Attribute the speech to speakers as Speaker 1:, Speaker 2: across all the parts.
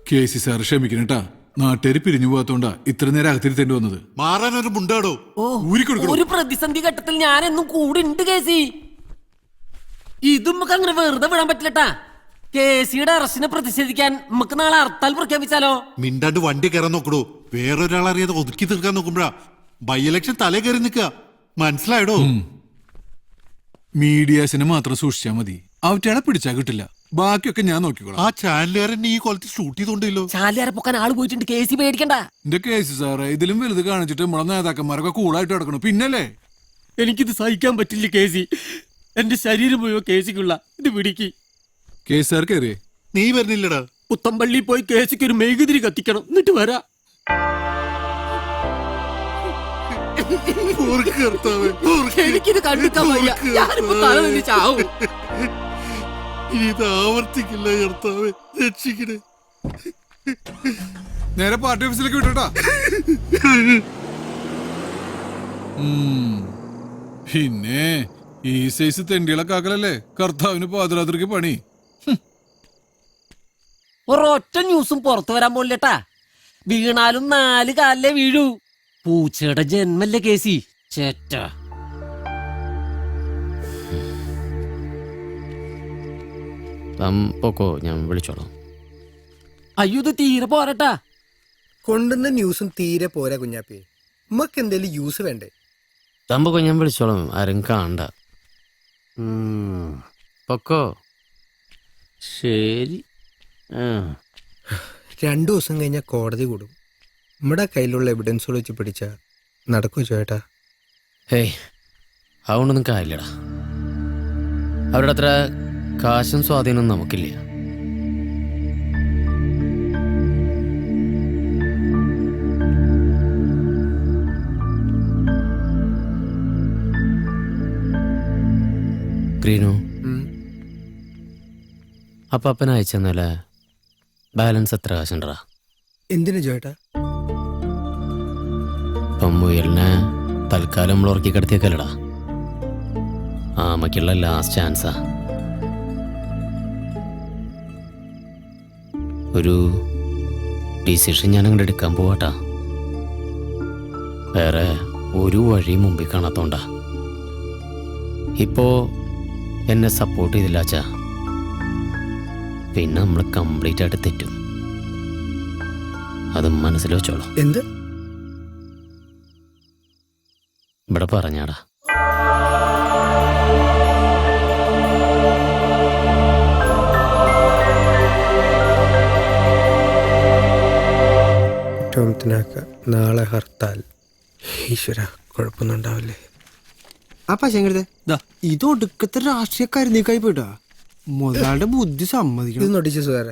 Speaker 1: കേസി sir ക്ഷമിക്കണേട്ടാ, നാട്ടുകാര് പിരിഞ്ഞു പോകാത്തോണ്ടാ ഇത്ര നേരം അകത്തിരുത്തേണ്ടി വന്നത്.
Speaker 2: മാറാനൊരു മുണ്ടാടോ.
Speaker 3: ഒരു പ്രതിസന്ധി ഘട്ടത്തിൽ ഞാൻ എന്നും കൂടെ ഉണ്ട് കേസി. ഇതും നമുക്ക് അങ്ങനെ വെറുതെ വിടാൻ പറ്റില്ലട്ടാ. കേസിയുടെ അറസ്റ്റിനെ പ്രതിഷേധിക്കാൻ നമുക്ക് നാളെ ഹർത്താൽ പ്രഖ്യാപിച്ചാലോ?
Speaker 2: മിണ്ടാണ്ട് വണ്ടി കയറാൻ നോക്കടോ. വേറൊരാളറിയാതെ ഒതുക്കി തീർക്കാൻ നോക്കുമ്പോഴാ ബൈ ഇലക്ഷൻ തലേ കയറി നിൽക്കുക. മനസ്സിലായടോ?
Speaker 1: മീഡിയാസിനെ മാത്രം സൂക്ഷിച്ചാ മതി, അവറ്റയാളെ പിടിച്ചാ കിട്ടില്ല. ബാക്കിയൊക്കെ ഞാൻ നോക്കിക്കോളാം.
Speaker 2: ആ ചാനലുകാരൻ ഈ കൊലത്തിൽ ഷൂട്ട് ചെയ്തോണ്ടല്ലോ.
Speaker 3: ചാലിയാരെ പൊക്കാൻ ആള് പോയിട്ടുണ്ട്. കേസി പേടിക്കണ്ട.
Speaker 1: എന്റെ കേസി സാറേ, ഇതിലും വലുത് കാണിച്ചിട്ട് നമ്മളെ നേതാക്കന്മാരൊക്കെ കൂളായിട്ട് കിടക്കണം. പിന്നല്ലേ
Speaker 3: എനിക്കിത് സഹിക്കാൻ പറ്റില്ല കേസി. എന്റെ ശരീരം മുഴുവൻ കേസിക്കുള്ള ഇത് പിടിക്ക്.
Speaker 1: കേസ് സാർ കയറിയേ?
Speaker 2: നീ വരുന്നില്ലടാ.
Speaker 3: പുത്തമ്പള്ളി പോയി കേസിക്ക് ഒരു മെഴുകുതിരി കത്തിക്കണം, എന്നിട്ട് വരാ. എനിക്കിത് കണ്ടിക്കാൻ വയ്യ. ഞാനിപ്പോ തല നിന്ന് ചാവും.
Speaker 2: ഇത് ആവർത്തിക്കില്ല കർത്താവേ, രക്ഷിക്കണേ.
Speaker 1: നേരെ പാർട്ടി ഓഫീസിലേക്ക് വിട്ടോട്ടാ. പിന്നെ ഈ സൈസ് തെണ്ടികളെ കാക്കലല്ലേ കർത്താവിന് പാതിരാത്രിക്ക് പണി.
Speaker 3: ഒരൊറ്റ ന്യൂസും പുറത്തു വരാൻ പോലില്ലട്ടാ. വീണാലും 4 കാലിലേ വീഴൂ. പൂച്ചയുടെ ജന്മല്ലേ കേസി, ചേറ്റ.
Speaker 4: പോക്കോ, ഞാൻ വിളിച്ചോളാം.
Speaker 3: അയ്യോ, ഇത് തീരെ പോരട്ടാ.
Speaker 5: കൊണ്ടുവന്ന ന്യൂസും തീരെ പോരാ കുഞ്ഞാപ്പി. നമുക്ക് എന്തേലും യൂസ് വേണ്ടേ?
Speaker 4: തമ്പൊക്കോ, ഞാൻ വിളിച്ചോളാം. ആരും കാണണ്ട. പൊക്കോ. ശരി.
Speaker 5: 2 ദിവസം കഴിഞ്ഞാൽ കോടതി കൂടും. നമ്മുടെ കയ്യിലുള്ള എവിഡൻസുകൾ വെച്ച് പിടിച്ചാ നടക്കൂ ചേട്ടാ?
Speaker 4: ഹേയ്, അതുകൊണ്ടൊന്നും കാര്യമില്ലടാ. അവരുടെ അത്ര കാശും സ്വാധീനവും നമുക്കില്ല. ഗ്രീനു, അപ്പൻ അയച്ചെന്നല്ലേ ബാലൻസ് എത്ര കാശുണ്ടടാ?
Speaker 5: എന്തിനു ചേട്ടാ?
Speaker 4: ഇപ്പം മുയലിനെ തൽക്കാലം നമ്മൾ ഉറക്കി കിടത്തിയേക്കല്ലടാ. ആമയ്ക്കുള്ള ലാസ്റ്റ് ചാൻസാ. ഒരു ഡിസിഷൻ ഞാൻ അങ്ങോട്ട് എടുക്കാൻ പോവാട്ടാ. വേറെ ഒരു വഴി മുമ്പിൽ കാണാത്തോണ്ടാ. ഇപ്പോ എന്നെ സപ്പോർട്ട് ചെയ്തില്ലാച്ചാ പിന്നെ നമ്മൾ കംപ്ലീറ്റ് ആയിട്ട് തെറ്റും. അത് മനസ്സിൽ വെച്ചോളാം.
Speaker 5: എന്ത്
Speaker 4: ഇവിടെ പറഞ്ഞാടാ.
Speaker 5: നാളെ ഹർത്താൽ. ഈശ്വര, കുഴപ്പമൊന്നുണ്ടാവില്ലേ?
Speaker 6: അപ്പാ ശങ്കരത്തെ, ഇതൊടുക്കത്തെ രാഷ്ട്രീയക്കാരനേക്കായി പോയിട്ടാ. മുതലാളുടെ ബുദ്ധി
Speaker 5: ഇത്
Speaker 6: സമ്മതിക്കണം.
Speaker 5: നോട്ടിച്ചു സുധാര.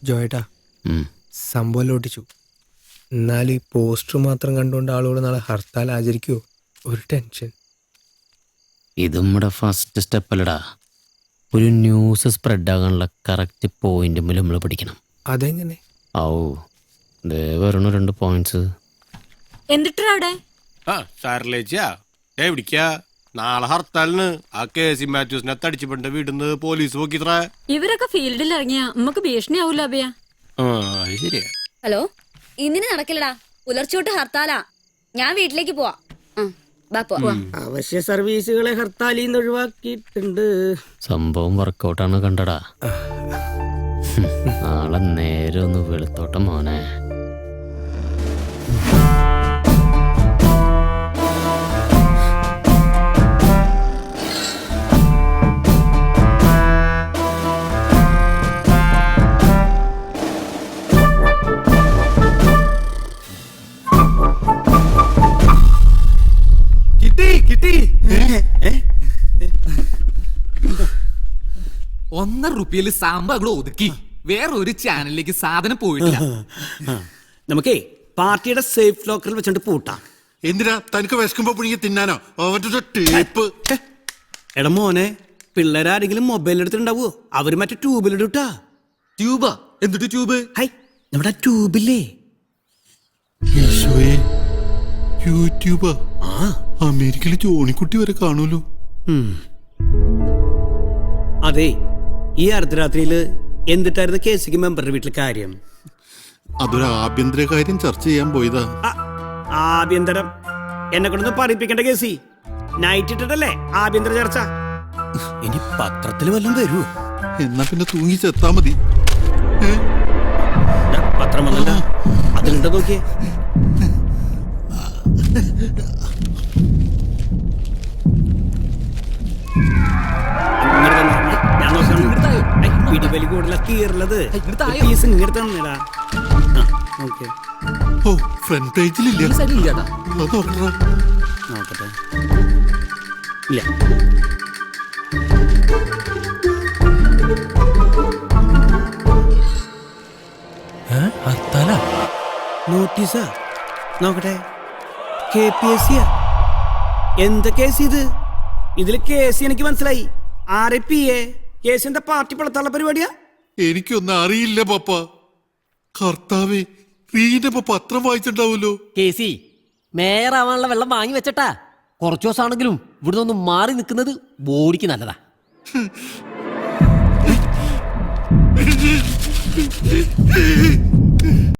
Speaker 5: ജോയേട്ടാ, സംഭവം നോട്ടിച്ചു. എന്നാലും ഈ പോസ്റ്റർ മാത്രം കണ്ടുകൊണ്ട് ആളുകൾ നാളെ ഹർത്താൽ ആചരിക്കുവോ? ഒരു ടെൻഷൻ.
Speaker 4: ഇത് നമ്മുടെ ഫസ്റ്റ് സ്റ്റെപ്പല്ലടാ. ഒരു ന്യൂസ് സ്പ്രെഡ് ആകാനുള്ള കറക്റ്റ് പോയിന്റ് നമ്മൾ പിടിക്കണം.
Speaker 5: അതെങ്ങനെ?
Speaker 4: ഔ, ദേ വരണു 2 പോയിന്റ്സ്.
Speaker 7: എന്നിട്ടാ അവിടെ
Speaker 8: സാറിലേച്ചാ എവിടിക്കാ? നാളെ ഹർത്താലിന് ആ കേസി മാത്യൂസിനെ തടിച്ചുപെട്ട വീടിന്ന് പോലീസ് നോക്കിത്ര.
Speaker 7: ഇവരൊക്കെ ഫീൽഡിൽ ഇറങ്ങിയ നമുക്ക് ഭീഷണിയാവൂല അഭയ.
Speaker 8: ശരിയാ.
Speaker 9: ഹലോ, ഇന്നിന് നടക്കില്ലടാ. പുലർച്ചോട്ട് ഹർത്താലാ. ഞാൻ വീട്ടിലേക്ക് പോവാ.
Speaker 6: അവശ്യ സർവീസുകളെ ഹർത്താലിൽ നിന്ന് ഒഴിവാക്കിയിട്ടുണ്ട്.
Speaker 4: സംഭവം വർക്കൗട്ടാണ് കണ്ടടാ. നാളെ നേരെ ഒന്ന് വെളുത്തോട്ടം മോനെ.
Speaker 10: ₹1 സാമ്പാകൾ ഒതുക്കി വേറെ ഒരു ചാനലിലേക്ക് സാധനം പോയിട്ടില്ല.
Speaker 6: നമുക്കേ പാർട്ടിയുടെ സേഫ് ലോക്കറിൽ വെച്ചോണ്ട് പൂട്ടാം.
Speaker 2: എന്തിനാ? തനിക്ക് വിശക്കുമ്പോ പുഴുങ്ങി തിന്നാനോ? അവരുടെ ടേപ്പ്.
Speaker 6: എടാ മോനെ, പിള്ളേരാരെങ്കിലും മൊബൈൽ എടുത്തിട്ടുണ്ടാവോ? അവര് മറ്റേ ട്യൂബിലിട്ടാ.
Speaker 10: ട്യൂബാ? എന്തിട്ട് ട്യൂബ്?
Speaker 6: ഹൈ, നമ്മുടെ ട്യൂബില്ലേ?
Speaker 2: യൂട്യൂബാ? അമേരിക്കയില് ജോണിക്കുട്ടി വരെ കാണൂലോ.
Speaker 6: അതെ, ഈ അർദ്ധരാത്രിയില് എന്നിട്ടായിരുന്നു കേസിക്ക് മെമ്പറുടെ വീട്ടിൽ കാര്യം?
Speaker 2: അതൊരു ആഭ്യന്തര കാര്യം ചർച്ച ചെയ്യാൻ പോയതാ.
Speaker 6: ആ, ആഭ്യന്തരം എന്നെ കൊണ്ടൊന്ന് പറയിപ്പിക്കേണ്ട കേസി. നൈറ്റ് ഇട്ടിട്ടല്ലേ ആഭ്യന്തര ചർച്ച? ഇനി പത്രത്തിൽ വല്ലതും വരൂ?
Speaker 2: എന്നാ പിന്നെ തൂങ്ങി ചെത്താ മതി.
Speaker 6: പത്രം വന്നല്ല, അതിലുണ്ടോ നോക്കിയേ. ഞാൻ പിടിവലി കൂടുതല കീറുള്ളത്. പീസ് ഇങ്ങോട്ട് തന്നിടാ. ഓക്കെ,
Speaker 2: ഓ ഫ്രണ്ട് പേജിലില്ല. അത് നോക്കടാ.
Speaker 6: നോക്കട്ടെ. ഇല്ല. നോട്ടീസാ? നോക്കട്ടെ. KPSC എന്താ കേസ് ഇത്? ഇതില് കേസ് എനിക്ക് മനസ്സിലായി. RIPA കേസ് എന്താ? പാർട്ടി പളത്താനുള്ള പരിപാടിയാ?
Speaker 2: എനിക്കൊന്നും അറിയില്ല പപ്പ. കർത്താവേ, റീനപ്പ പത്രം വായിച്ചിട്ടുണ്ടാവുമല്ലോ.
Speaker 3: കേസി മേയറാവാനുള്ള വെള്ളം വാങ്ങി വെച്ചട്ടാ. കുറച്ചു ദിവസമാണെങ്കിലും ഇവിടുന്ന് ഒന്ന് മാറി നിൽക്കുന്നത് ബോഡിക്ക് നല്ലതാ.